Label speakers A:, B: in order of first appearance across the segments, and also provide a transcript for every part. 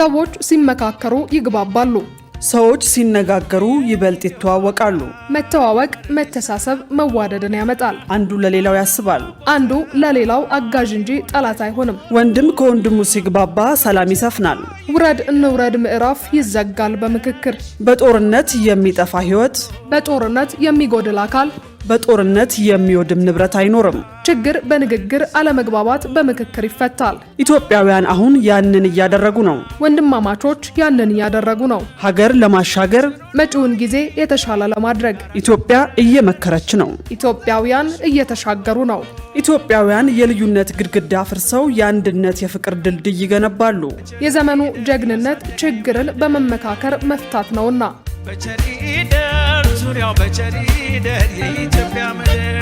A: ሰዎች ሲመካከሩ ይግባባሉ።
B: ሰዎች ሲነጋገሩ ይበልጥ ይተዋወቃሉ።
A: መተዋወቅ መተሳሰብ መዋደድን ያመጣል።
B: አንዱ ለሌላው ያስባል።
A: አንዱ ለሌላው አጋዥ እንጂ ጠላት አይሆንም።
B: ወንድም ከወንድሙ ሲግባባ ሰላም ይሰፍናል።
A: ውረድ እንውረድ ምዕራፍ ይዘጋል በምክክር።
B: በጦርነት የሚጠፋ ሕይወት፣
A: በጦርነት የሚጎድል አካል፣
B: በጦርነት የሚወድም ንብረት አይኖርም።
A: ችግር በንግግር አለመግባባት በምክክር ይፈታል።
B: ኢትዮጵያውያን አሁን ያንን እያደረጉ ነው።
A: ወንድማማቾች ያንን እያደረጉ ነው።
B: ሀገር ለማሻገር
A: መጪውን ጊዜ የተሻለ ለማድረግ
B: ኢትዮጵያ እየመከረች ነው።
A: ኢትዮጵያውያን እየተሻገሩ ነው።
B: ኢትዮጵያውያን የልዩነት ግድግዳ አፍርሰው የአንድነት የፍቅር ድልድይ ይገነባሉ።
A: የዘመኑ ጀግንነት ችግርን በመመካከር መፍታት ነውና
C: በቸሪደር ዙሪያው በቸሪደር የኢትዮጵያ ምድር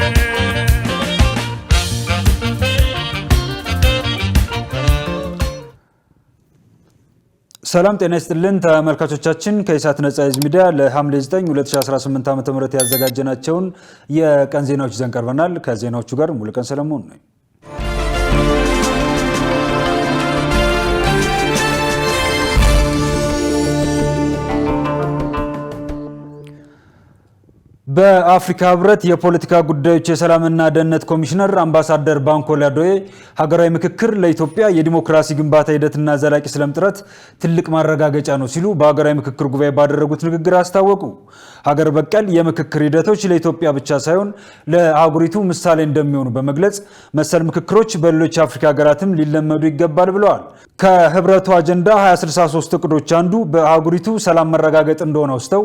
D: ሰላም ጤና ይስጥልን ተመልካቾቻችን ከኢሳት ነጻ ህዝብ ሚዲያ ለሐምሌ 9 2018 ዓ.ም ያዘጋጀናቸውን የቀን ዜናዎች ይዘን ቀርበናል። ከዜናዎቹ ጋር ሙሉቀን ሰለሞን ነኝ። በአፍሪካ ህብረት የፖለቲካ ጉዳዮች የሰላምና ደህንነት ኮሚሽነር አምባሳደር ባንኮሊ አዶዬ ሀገራዊ ምክክር ለኢትዮጵያ የዲሞክራሲ ግንባታ ሂደትና ዘላቂ ሰላም ጥረት ትልቅ ማረጋገጫ ነው ሲሉ በሀገራዊ ምክክር ጉባኤ ባደረጉት ንግግር አስታወቁ። ሀገር በቀል የምክክር ሂደቶች ለኢትዮጵያ ብቻ ሳይሆን ለአህጉሪቱ ምሳሌ እንደሚሆኑ በመግለጽ መሰል ምክክሮች በሌሎች የአፍሪካ ሀገራትም ሊለመዱ ይገባል ብለዋል። ከህብረቱ አጀንዳ 2063 እቅዶች አንዱ በአህጉሪቱ ሰላም መረጋገጥ እንደሆነ አውስተው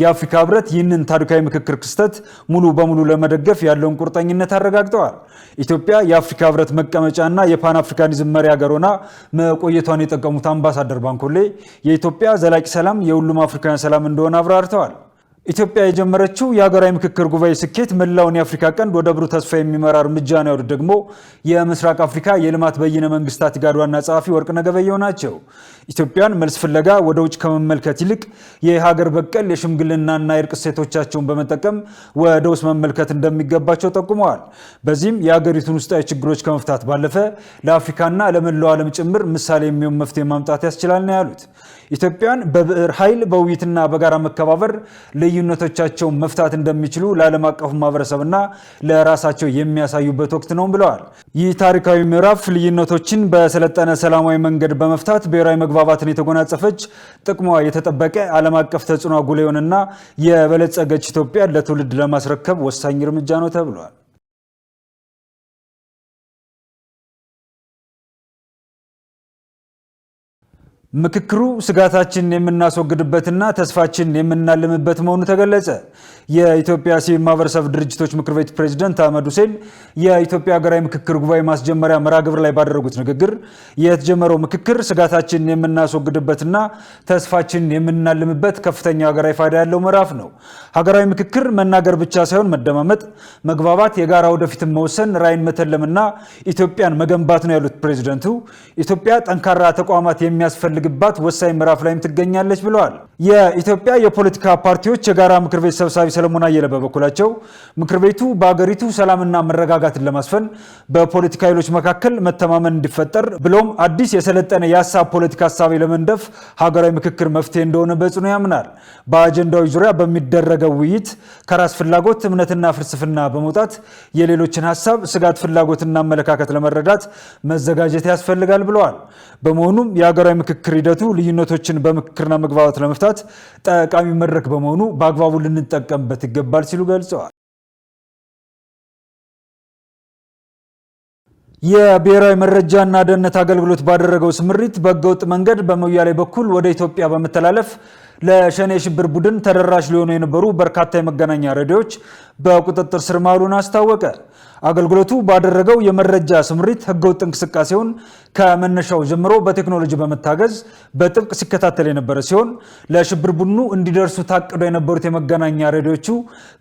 D: የአፍሪካ ህብረት ይህንን ታሪካዊ ምክክር ክስተት ሙሉ በሙሉ ለመደገፍ ያለውን ቁርጠኝነት አረጋግጠዋል። ኢትዮጵያ የአፍሪካ ህብረት መቀመጫና የፓን አፍሪካኒዝም መሪ ሀገር ሆና መቆየቷን የጠቀሙት አምባሳደር ባንኮሌ የኢትዮጵያ ዘላቂ ሰላም የሁሉም አፍሪካውያን ሰላም እንደሆነ አብራርተዋል። ኢትዮጵያ የጀመረችው የሀገራዊ ምክክር ጉባኤ ስኬት መላውን የአፍሪካ ቀንድ ወደ ብሩህ ተስፋ የሚመራ እርምጃ ነው ያሉት ደግሞ የምስራቅ አፍሪካ የልማት በይነ መንግስታት ኢጋድ ዋና ጸሐፊ ወርቅነህ ገበየሁ ናቸው። ኢትዮጵያን መልስ ፍለጋ ወደ ውጭ ከመመልከት ይልቅ የሀገር በቀል የሽምግልናና የእርቅ እሴቶቻቸውን በመጠቀም ወደ ውስጥ መመልከት እንደሚገባቸው ጠቁመዋል። በዚህም የሀገሪቱን ውስጣዊ ችግሮች ከመፍታት ባለፈ ለአፍሪካና ለመላው ዓለም ጭምር ምሳሌ የሚሆን መፍትሄ ማምጣት ያስችላል ነው ያሉት። ኢትዮጵያን በብዕር ኃይል በውይይትና በጋራ መከባበር ልዩነቶቻቸውን መፍታት እንደሚችሉ ለዓለም አቀፉ ማህበረሰብና ለራሳቸው የሚያሳዩበት ወቅት ነው ብለዋል። ይህ ታሪካዊ ምዕራፍ ልዩነቶችን በሰለጠነ ሰላማዊ መንገድ በመፍታት ብሔራዊ መግባባትን የተጎናጸፈች ጥቅሟ የተጠበቀ ዓለም አቀፍ ተጽዕኖ አጉልህ የሆነና የበለጸገች ኢትዮጵያን ለትውልድ ለማስረከብ ወሳኝ እርምጃ ነው ተብሏል። ምክክሩ ስጋታችንን የምናስወግድበትና ተስፋችንን የምናልምበት መሆኑ ተገለጸ። የኢትዮጵያ ሲቪል ማህበረሰብ ድርጅቶች ምክር ቤት ፕሬዝዳንት አህመድ ሁሴን የኢትዮጵያ ሀገራዊ ምክክር ጉባኤ ማስጀመሪያ መርሃ ግብር ላይ ባደረጉት ንግግር የተጀመረው ምክክር ስጋታችንን የምናስወግድበትና ተስፋችንን የምናልምበት ከፍተኛ ሀገራዊ ፋይዳ ያለው ምዕራፍ ነው። ሀገራዊ ምክክር መናገር ብቻ ሳይሆን መደማመጥ፣ መግባባት፣ የጋራ ወደፊትን መወሰን፣ ራዕይን መተለምና ኢትዮጵያን መገንባት ነው ያሉት ፕሬዝዳንቱ ኢትዮጵያ ጠንካራ ተቋማት የሚያስፈልግባት ወሳኝ ምዕራፍ ላይም ትገኛለች ብለዋል። የኢትዮጵያ የፖለቲካ ፓርቲዎች የጋራ ምክር ቤት ሰብሳቢ ሰለሞን አየለ በበኩላቸው ምክር ቤቱ በአገሪቱ ሰላምና መረጋጋትን ለማስፈን በፖለቲካ ኃይሎች መካከል መተማመን እንዲፈጠር ብሎም አዲስ የሰለጠነ የሀሳብ ፖለቲካ ሀሳብ ለመንደፍ ሀገራዊ ምክክር መፍትሄ እንደሆነ በጽኑ ያምናል። በአጀንዳዎች ዙሪያ በሚደረገው ውይይት ከራስ ፍላጎት እምነትና ፍልስፍና በመውጣት የሌሎችን ሀሳብ፣ ስጋት፣ ፍላጎትና አመለካከት ለመረዳት መዘጋጀት ያስፈልጋል ብለዋል። በመሆኑም የሀገራዊ ምክክር ሂደቱ ልዩነቶችን በምክክርና መግባባት ለመፍታት ጠቃሚ መድረክ በመሆኑ በአግባቡ ልንጠቀምበት ይገባል ሲሉ ገልጸዋል። የብሔራዊ መረጃና ደህንነት አገልግሎት ባደረገው ስምሪት በህገወጥ መንገድ በሞያሌ በኩል ወደ ኢትዮጵያ በመተላለፍ ለሸኔ የሽብር ቡድን ተደራሽ ሊሆኑ የነበሩ በርካታ የመገናኛ ሬዲዮዎች በቁጥጥር ስር ማዋሉን አስታወቀ። አገልግሎቱ ባደረገው የመረጃ ስምሪት ህገወጥ እንቅስቃሴውን ከመነሻው ጀምሮ በቴክኖሎጂ በመታገዝ በጥብቅ ሲከታተል የነበረ ሲሆን ለሽብር ቡድኑ እንዲደርሱ ታቅደው የነበሩት የመገናኛ ሬዲዮቹ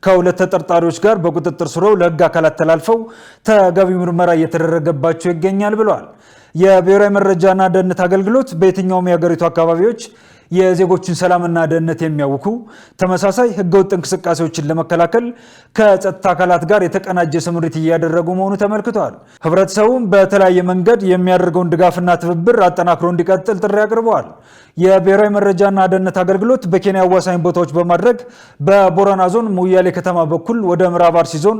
D: ከሁለት ተጠርጣሪዎች ጋር በቁጥጥር ስር ለህግ አካላት ተላልፈው ተገቢ ምርመራ እየተደረገባቸው ይገኛል ብለዋል። የብሔራዊ መረጃና ደህንነት አገልግሎት በየትኛውም የሀገሪቱ አካባቢዎች የዜጎችን ሰላምና ደህንነት የሚያውኩ ተመሳሳይ ህገወጥ እንቅስቃሴዎችን ለመከላከል ከጸጥታ አካላት ጋር የተቀናጀ ስምሪት እያደረጉ መሆኑ ተመልክቷል። ህብረተሰቡም በተለያየ መንገድ የሚያደርገውን ድጋፍና ትብብር አጠናክሮ እንዲቀጥል ጥሪ አቅርበዋል። የብሔራዊ መረጃና ደህንነት አገልግሎት በኬንያ አዋሳኝ ቦታዎች በማድረግ በቦረና ዞን ሞያሌ ከተማ በኩል ወደ ምዕራብ አርሲ ዞን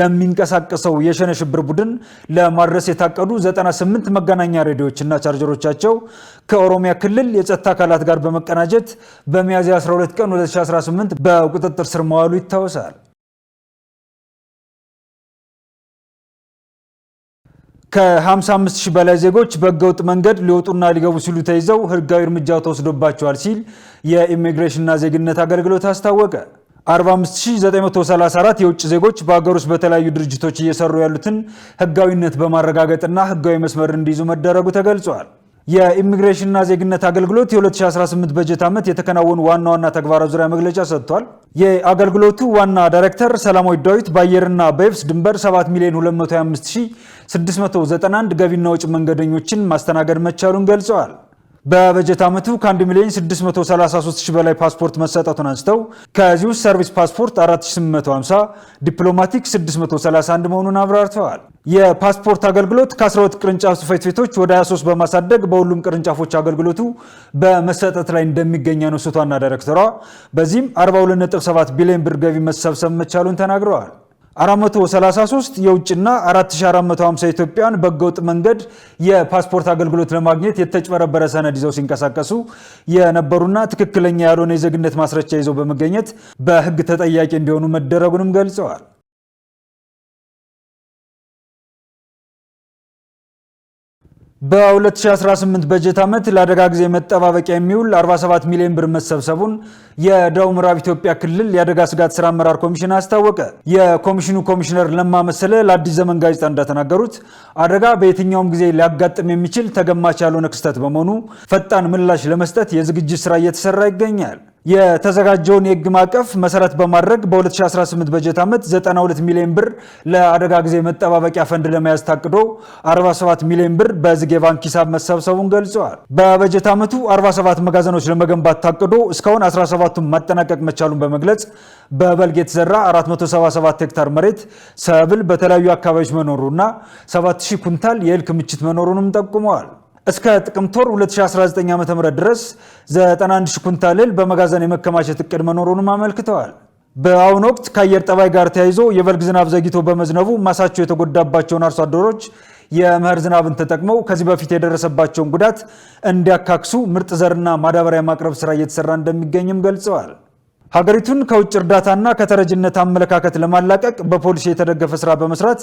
D: ለሚንቀሳቀሰው የሸኔ ሽብር ቡድን ለማድረስ የታቀዱ 98 መገናኛ ሬዲዮዎችና ቻርጀሮቻቸው ከኦሮሚያ ክልል የጸጥታ አካላት ጋር በመቀናጀት በሚያዝያ 12 ቀን 2018 በቁጥጥር ስር መዋሉ ይታወሳል። ከ55,000 በላይ ዜጎች በህገወጥ መንገድ ሊወጡና ሊገቡ ሲሉ ተይዘው ህጋዊ እርምጃ ተወስዶባቸዋል ሲል የኢሚግሬሽንና ዜግነት አገልግሎት አስታወቀ። 45,934 የውጭ ዜጎች በአገር ውስጥ በተለያዩ ድርጅቶች እየሰሩ ያሉትን ህጋዊነት በማረጋገጥና ህጋዊ መስመር እንዲይዙ መደረጉ ተገልጿል። የኢሚግሬሽንና ዜግነት አገልግሎት የ2018 በጀት ዓመት የተከናወኑ ዋና ዋና ተግባራት ዙሪያ መግለጫ ሰጥቷል። የአገልግሎቱ ዋና ዳይሬክተር ሰላማዊ ዳዊት በአየርና በየብስ ድንበር 7,225,691 ገቢና ወጪ መንገደኞችን ማስተናገድ መቻሉን ገልጸዋል። በበጀት ዓመቱ ከ1,633,000 በላይ ፓስፖርት መሰጠቱን አንስተው ከዚህ ውስጥ ሰርቪስ ፓስፖርት 4,850፣ ዲፕሎማቲክ 631 መሆኑን አብራርተዋል። የፓስፖርት አገልግሎት ከ12 ቅርንጫፍ ጽሕፈት ቤቶች ወደ 23 በማሳደግ በሁሉም ቅርንጫፎች አገልግሎቱ በመሰጠት ላይ እንደሚገኝ ያነሱት ዋና ዳይሬክተሯ በዚህም 42.7 ቢሊዮን ብር ገቢ መሰብሰብ መቻሉን ተናግረዋል። 433 የውጭና 4450 ኢትዮጵያውያን በህገወጥ መንገድ የፓስፖርት አገልግሎት ለማግኘት የተጭበረበረ ሰነድ ይዘው ሲንቀሳቀሱ የነበሩና ትክክለኛ ያልሆነ የዜግነት ማስረጃ ይዘው በመገኘት በህግ ተጠያቂ እንዲሆኑ መደረጉንም ገልጸዋል። በ2018 በጀት ዓመት ለአደጋ ጊዜ መጠባበቂያ የሚውል 47 ሚሊዮን ብር መሰብሰቡን የደቡብ ምዕራብ ኢትዮጵያ ክልል የአደጋ ስጋት ስራ አመራር ኮሚሽን አስታወቀ። የኮሚሽኑ ኮሚሽነር ለማ መሰለ ለአዲስ ዘመን ጋዜጣ እንደተናገሩት አደጋ በየትኛውም ጊዜ ሊያጋጥም የሚችል ተገማች ያልሆነ ክስተት በመሆኑ ፈጣን ምላሽ ለመስጠት የዝግጅት ስራ እየተሰራ ይገኛል። የተዘጋጀውን የህግ ማዕቀፍ መሰረት በማድረግ በ2018 በጀት ዓመት 92 ሚሊዮን ብር ለአደጋ ጊዜ መጠባበቂያ ፈንድ ለመያዝ ታቅዶ 47 ሚሊዮን ብር በዝግ የባንክ ሂሳብ መሰብሰቡን ገልጸዋል። በበጀት ዓመቱ 47 መጋዘኖች ለመገንባት ታቅዶ እስካሁን 17ቱን ማጠናቀቅ መቻሉን በመግለጽ በበልግ የተዘራ 477 ሄክታር መሬት ሰብል በተለያዩ አካባቢዎች መኖሩና 7000 ኩንታል የእህል ክምችት መኖሩንም ጠቁመዋል። እስከ ጥቅምት ወር 2019 ዓ.ም ድረስ 91,000 ኩንታል እህል በመጋዘን የመከማቸት እቅድ መኖሩንም አመልክተዋል። በአሁኑ ወቅት ከአየር ጠባይ ጋር ተያይዞ የበልግ ዝናብ ዘግይቶ በመዝነቡ ማሳቸው የተጎዳባቸውን አርሶ አደሮች የመኸር ዝናብን ተጠቅመው ከዚህ በፊት የደረሰባቸውን ጉዳት እንዲያካክሱ ምርጥ ዘርና ማዳበሪያ ማቅረብ ስራ እየተሰራ እንደሚገኝም ገልጸዋል። ሀገሪቱን ከውጭ እርዳታና ከተረጅነት አመለካከት ለማላቀቅ በፖሊሲ የተደገፈ ስራ በመስራት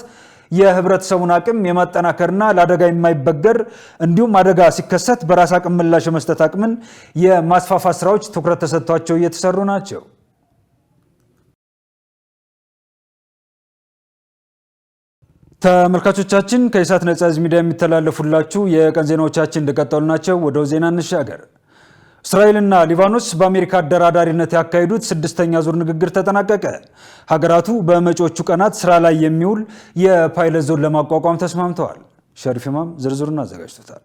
D: የህብረተሰቡን አቅም የማጠናከርና ለአደጋ የማይበገር እንዲሁም አደጋ ሲከሰት በራስ አቅም ምላሽ የመስጠት አቅምን የማስፋፋት ስራዎች ትኩረት ተሰጥቷቸው እየተሰሩ ናቸው። ተመልካቾቻችን ከኢሳት ነጻ ህዝብ ሚዲያ የሚተላለፉላችሁ የቀን ዜናዎቻችን እንደቀጠሉ ናቸው። ወደ ዜና እንሻገር። እስራኤልና ሊባኖስ በአሜሪካ አደራዳሪነት ያካሄዱት 6ኛ ዙር ንግግር ተጠናቀቀ። ሀገራቱ በመጪዎቹ ቀናት ስራ ላይ የሚውል የፓይለት ዞን ለማቋቋም ተስማምተዋል። ሸሪፍ ኢማም ዝርዝሩን አዘጋጅቶታል።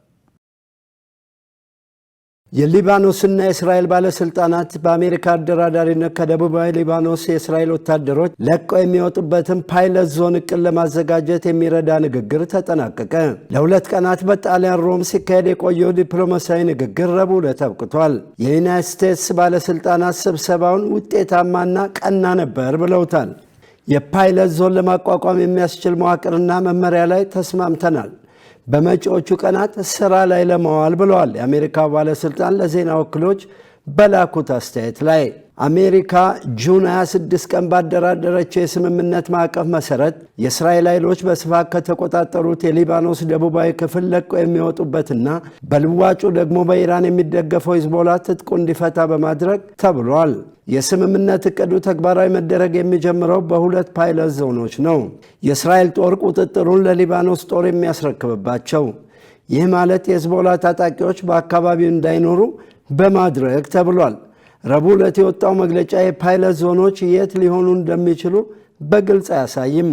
E: የሊባኖስና የእስራኤል ባለስልጣናት በአሜሪካ አደራዳሪነት ከደቡባዊ ሊባኖስ የእስራኤል ወታደሮች ለቀው የሚወጡበትን ፓይለት ዞን እቅድ ለማዘጋጀት የሚረዳ ንግግር ተጠናቀቀ። ለ2 ቀናት በጣሊያን ሮም ሲካሄድ የቆየው ዲፕሎማሲያዊ ንግግር ረቡዕ ዕለት አብቅቷል። የዩናይትድ ስቴትስ ባለስልጣናት ስብሰባውን ውጤታማና ቀና ነበር ብለውታል። የፓይለት ዞን ለማቋቋም የሚያስችል መዋቅርና መመሪያ ላይ ተስማምተናል፣ በመጪዎቹ ቀናት ስራ ላይ ለማዋል ብለዋል የአሜሪካ ባለስልጣን ለዜና ወኪሎች በላኩት አስተያየት ላይ። አሜሪካ ጁን 26 ቀን ባደራደረችው የስምምነት ማዕቀፍ መሰረት የእስራኤል ኃይሎች በስፋት ከተቆጣጠሩት የሊባኖስ ደቡባዊ ክፍል ለቀው የሚወጡበትና በልዋጩ ደግሞ በኢራን የሚደገፈው ሂዝቦላ ትጥቁ እንዲፈታ በማድረግ ተብሏል። የስምምነት እቅዱ ተግባራዊ መደረግ የሚጀምረው በ2 ፓይለት ዞኖች ነው። የእስራኤል ጦር ቁጥጥሩን ለሊባኖስ ጦር የሚያስረክብባቸው፣ ይህ ማለት የሂዝቦላ ታጣቂዎች በአካባቢው እንዳይኖሩ በማድረግ ተብሏል። ረቡዕ ዕለት የወጣው መግለጫ የፓይለት ዞኖች የት ሊሆኑ እንደሚችሉ በግልጽ አያሳይም።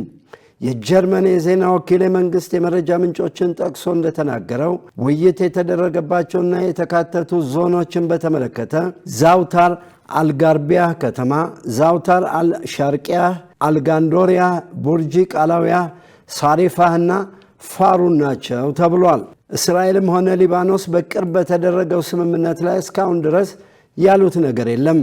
E: የጀርመን የዜና ወኪል የመንግስት የመረጃ ምንጮችን ጠቅሶ እንደተናገረው ውይይት የተደረገባቸውና የተካተቱ ዞኖችን በተመለከተ ዛውታር አልጋርቢያ ከተማ፣ ዛውታር አልሻርቂያ፣ አልጋንዶሪያ፣ ቡርጂ ቃላውያ፣ ሳሪፋህና ፋሩን ናቸው ተብሏል። እስራኤልም ሆነ ሊባኖስ በቅርብ በተደረገው ስምምነት ላይ እስካሁን ድረስ ያሉት ነገር የለም።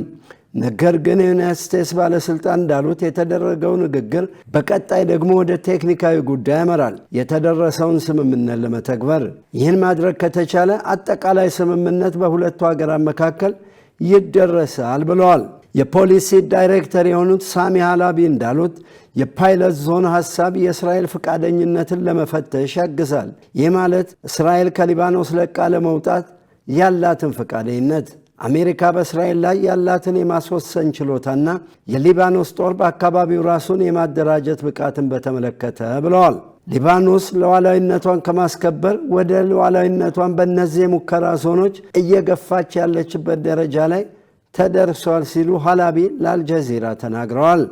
E: ነገር ግን የዩናይትድ ስቴትስ ባለስልጣን እንዳሉት የተደረገው ንግግር በቀጣይ ደግሞ ወደ ቴክኒካዊ ጉዳይ ያመራል፣ የተደረሰውን ስምምነት ለመተግበር። ይህን ማድረግ ከተቻለ አጠቃላይ ስምምነት በሁለቱ ሀገራት መካከል ይደረሳል ብለዋል። የፖሊሲ ዳይሬክተር የሆኑት ሳሚ ሃላቢ እንዳሉት የፓይለት ዞን ሐሳብ የእስራኤል ፈቃደኝነትን ለመፈተሽ ያግዛል። ይህ ማለት እስራኤል ከሊባኖስ ለቃ ለመውጣት ያላትን ፈቃደኝነት፣ አሜሪካ በእስራኤል ላይ ያላትን የማስወሰን ችሎታና የሊባኖስ ጦር በአካባቢው ራሱን የማደራጀት ብቃትን በተመለከተ ብለዋል። ሊባኖስ ሉዓላዊነቷን ከማስከበር ወደ ሉዓላዊነቷን በእነዚህ የሙከራ ዞኖች እየገፋች ያለችበት ደረጃ ላይ ተደርሷል ሲሉ ሃላቢ ለአልጀዚራ ተናግረዋል።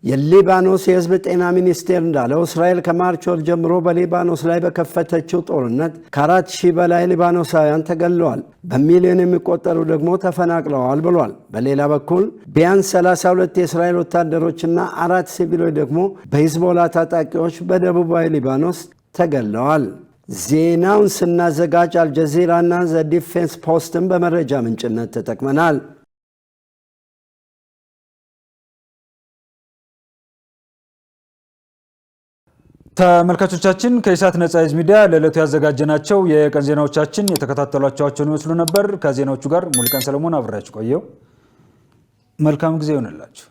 E: የሊባኖስ የሕዝብ ጤና ሚኒስቴር እንዳለው እስራኤል ከማርች ወር ጀምሮ በሊባኖስ ላይ በከፈተችው ጦርነት ከ4,000 በላይ ሊባኖሳውያን ተገለዋል፣ በሚሊዮን የሚቆጠሩ ደግሞ ተፈናቅለዋል ብሏል። በሌላ በኩል ቢያንስ 32 የእስራኤል ወታደሮችና 4 ሲቪሎች ደግሞ በሂዝቦላ ታጣቂዎች በደቡባዊ ሊባኖስ ተገለዋል። ዜናውን ስናዘጋጅ አልጀዚራና ዘ ዲፌንስ ፖስትን በመረጃ ምንጭነት ተጠቅመናል።
D: ተመልካቾቻችን ከኢሳት ነጻ ህዝብ ሚዲያ ለዕለቱ ያዘጋጀናቸው የቀን ዜናዎቻችን የተከታተሏቸውን ይመስሉ ነበር። ከዜናዎቹ ጋር ሙሉቀን ሰለሞን አብራችሁ ቆየው። መልካም ጊዜ ይሆንላችሁ።